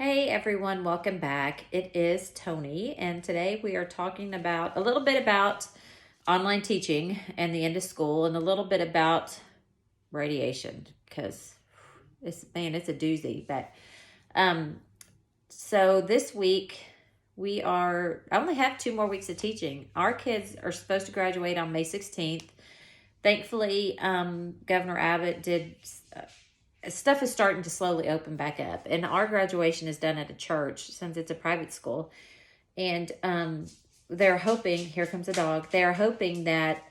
Hey everyone, welcome back. It is Tony, and today we are talking about a little bit about online teaching and the end of school, and a little bit about radiation because it's a doozy. But um, so this week I only have 2 more weeks of teaching. Our kids are supposed to graduate on May 16th. Thankfully, Governor Abbott did. Stuff is starting to slowly open back up, and our graduation is done at a church since it's a private school. And they're hoping, here comes a dog, they're hoping that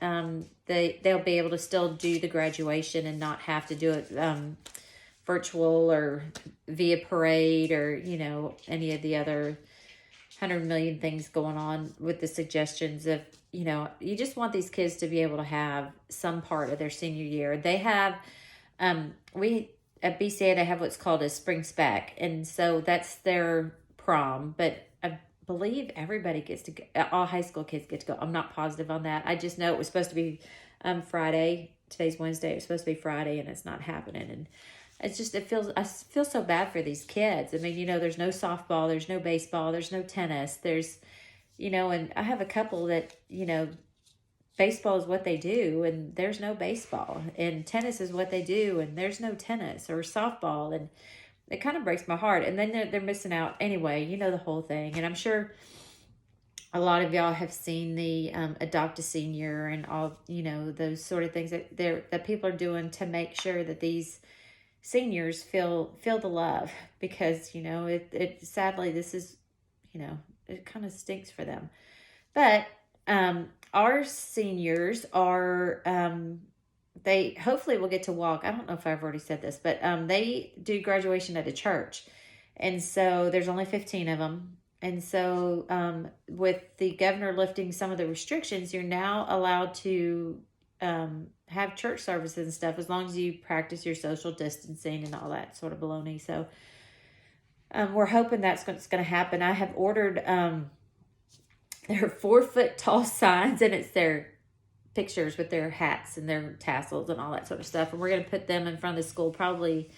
they'll be able to still do the graduation and not have to do it virtual or via parade, or any of the other 100 million things going on with the suggestions of, you just want these kids to be able to have some part of their senior year. They have we at BCA, they have what's called a spring spec, and so that's their prom. But I believe everybody gets to go, all high school kids get to go. I'm not positive on that. I just know it was supposed to be Friday. Today's Wednesday. It was supposed to be Friday, and it's not happening. And it's just, I feel so bad for these kids. I mean, there's no softball, there's no baseball, there's no tennis, there's, and I have a couple that, baseball is what they do and there's no baseball, and tennis is what they do and there's no tennis or softball, and it kind of breaks my heart. And then they're missing out anyway, the whole thing. And I'm sure a lot of y'all have seen the adopt a senior and all, those sort of things that people are doing to make sure that these seniors feel the love, because it sadly, this is, it kind of stinks for them. But our seniors are, they hopefully will get to walk. I don't know if I've already said this, but they do graduation at a church. And so there's only 15 of them. And so with the governor lifting some of the restrictions, you're now allowed to have church services and stuff, as long as you practice your social distancing and all that sort of baloney. So we're hoping that's going to happen. I have ordered... they're 4-foot tall signs, and it's their pictures with their hats and their tassels and all that sort of stuff. And we're going to put them in front of the school probably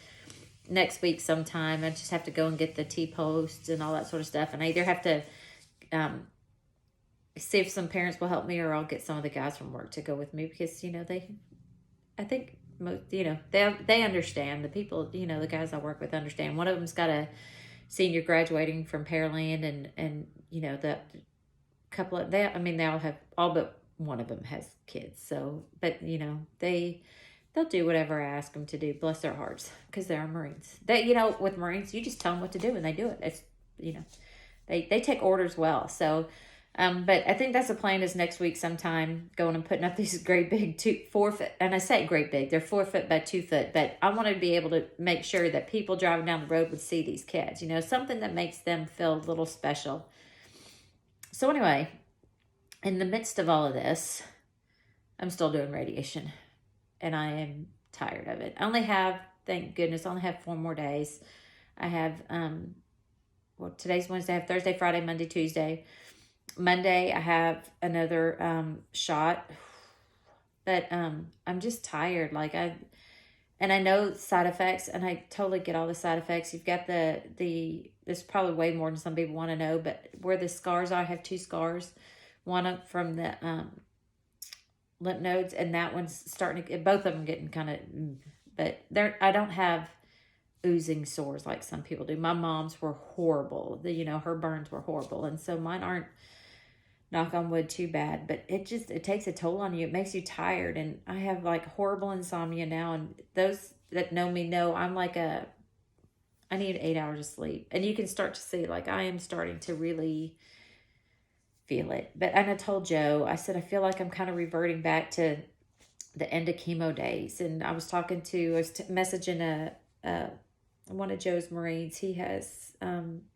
next week sometime. I just have to go and get the T-posts and all that sort of stuff. And I either have to see if some parents will help me, or I'll get some of the guys from work to go with me, because, I think most, they understand. The people, the guys I work with understand. One of them's got a senior graduating from Pearland, and the couple of they all have, all but one of them has kids. So, but they'll do whatever I ask them to do, bless their hearts, because they're Marines. With Marines, you just tell them what to do and they do it. It's, they take orders well. So but I think that's the plan, is next week sometime going and putting up these great big 4-foot, and I say great big, they're 4 foot by 2 foot, but I want to be able to make sure that people driving down the road would see these kids, something that makes them feel a little special. So anyway, in the midst of all of this, I'm still doing radiation, and I am tired of it. I only have, thank goodness, 4 more days. I have, today's Wednesday. I have Thursday, Friday, Monday, Tuesday. Monday, I have another shot, but I'm just tired. And I know side effects, and I totally get all the side effects. You've got there's probably way more than some people want to know, but where the scars are, I have 2 scars. One from the lymph nodes, and that one's starting to, both of them getting kind of, but I don't have oozing sores like some people do. My mom's were horrible. Her burns were horrible. And so mine aren't, knock on wood, too bad, but it takes a toll on you. It makes you tired. And I have horrible insomnia now. And those that know me know I'm I need 8 hours of sleep. And you can start to see, I am starting to really feel it. And I told Joe, I said, I feel like I'm kind of reverting back to the end of chemo days. And I was messaging one of Joe's Marines. He has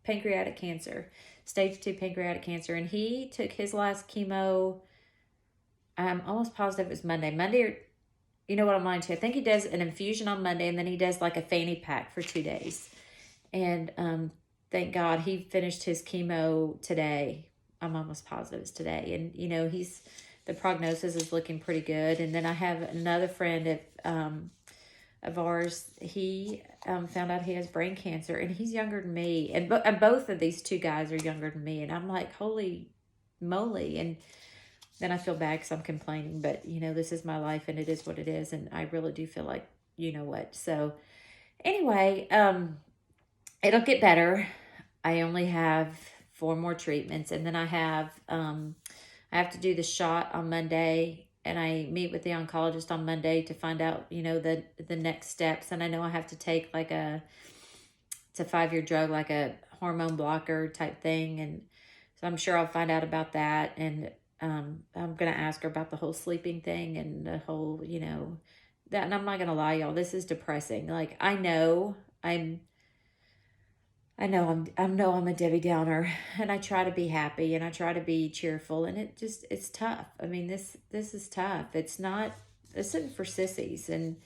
pancreatic cancer, stage 2 pancreatic cancer. And he took his last chemo, I'm almost positive it was Monday, or, you know what I'm lying to. I think he does an infusion on Monday, and then he does a fanny pack for 2 days. And thank God he finished his chemo today. I'm almost positive it's today. And, the prognosis is looking pretty good. And then I have another friend of of ours, he found out he has brain cancer, and he's younger than me. And both of these two guys are younger than me. And I'm like, holy moly. And then I feel bad because I'm complaining. But, this is my life, and it is what it is. And I really do feel like, you know what. So anyway, it'll get better. I only have 4 more treatments. And then I have to do the shot on Monday. And I meet with the oncologist on Monday to find out, the next steps. And I know I have to take it's a 5-year drug, like a hormone blocker type thing. And so I'm sure I'll find out about that. And I'm going to ask her about the whole sleeping thing and the whole, that. And I'm not going to lie, y'all, this is depressing. Like, I know I'm a Debbie Downer, and I try to be happy and I try to be cheerful, and it's tough. I mean, this is tough. This isn't for sissies. And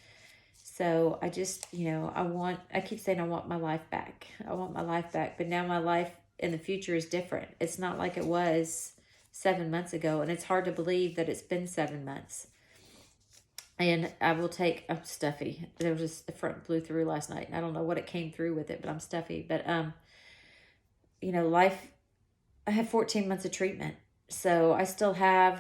so I just, I keep saying I want my life back. I want my life back, but now my life in the future is different. It's not like it was 7 months ago, and it's hard to believe that it's been 7 months. And I will take, I'm stuffy. There was just, the front blew through last night. And I don't know what it came through with it, but I'm stuffy. But, life, I have 14 months of treatment. So I still have,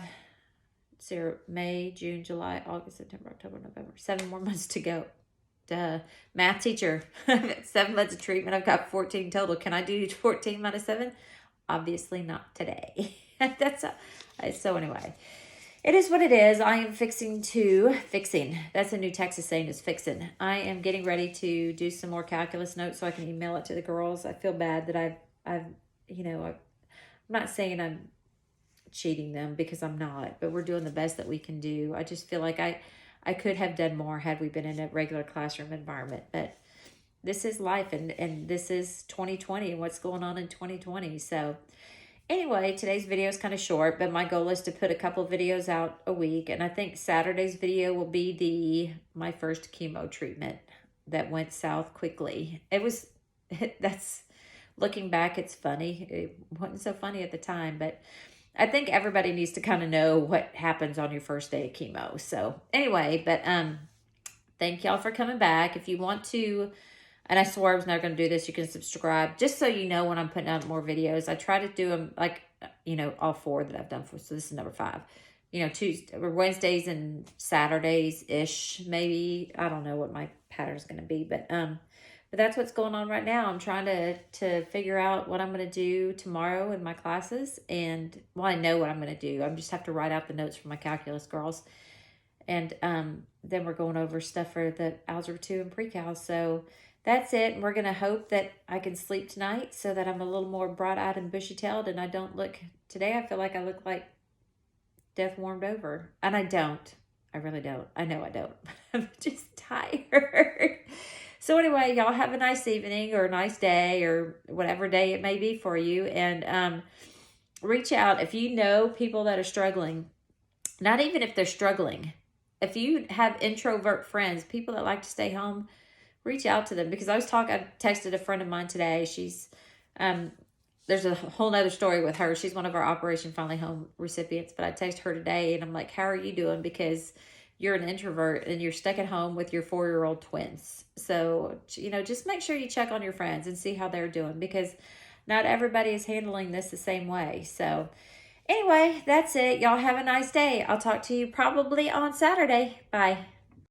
May, June, July, August, September, October, November, 7 more months to go. Duh. Math teacher, 7 months of treatment. I've got 14 total. Can I do 14 minus 7? Obviously not today. So anyway. It is what it is. I am fixing. That's a new Texas saying, is fixing. I am getting ready to do some more calculus notes so I can email it to the girls. I feel bad that I'm not saying I'm cheating them, because I'm not, but we're doing the best that we can do. I just feel like I could have done more had we been in a regular classroom environment, but this is life, and this is 2020 and what's going on in 2020. So anyway, today's video is kind of short, but my goal is to put a couple videos out a week. And I think Saturday's video will be my first chemo treatment that went south quickly. That's, looking back, it's funny. It wasn't so funny at the time, but I think everybody needs to kind of know what happens on your first day of chemo. So anyway, but thank y'all for coming back. If you want to, and I swore I was never going to do this, you can subscribe just so you know when I'm putting out more videos. I try to do them like, all 4 that I've done for. So this is number 5. Tuesday or Wednesdays and Saturdays-ish, maybe. I don't know what my pattern's going to be, but that's what's going on right now. I'm trying to figure out what I'm going to do tomorrow in my classes. And, well, I know what I'm going to do. I just have to write out the notes for my calculus girls. And then we're going over stuff for the Algebra 2 and Pre-Cal. So that's it. And we're going to hope that I can sleep tonight so that I'm a little more bright-eyed and bushy-tailed, and I don't look, today I feel like I look like death warmed over. And I don't. I really don't. I know I don't. I'm just tired. So anyway, y'all have a nice evening or a nice day or whatever day it may be for you. And reach out if you know people that are struggling. Not even if they're struggling. If you have introvert friends, people that like to stay home, reach out to them. Because I texted a friend of mine today. She's, there's a whole nother story with her. She's one of our Operation Finally Home recipients. But I texted her today and I'm like, how are you doing? Because you're an introvert and you're stuck at home with your 4-year-old twins. So, just make sure you check on your friends and see how they're doing, because not everybody is handling this the same way. So anyway, that's it. Y'all have a nice day. I'll talk to you probably on Saturday. Bye.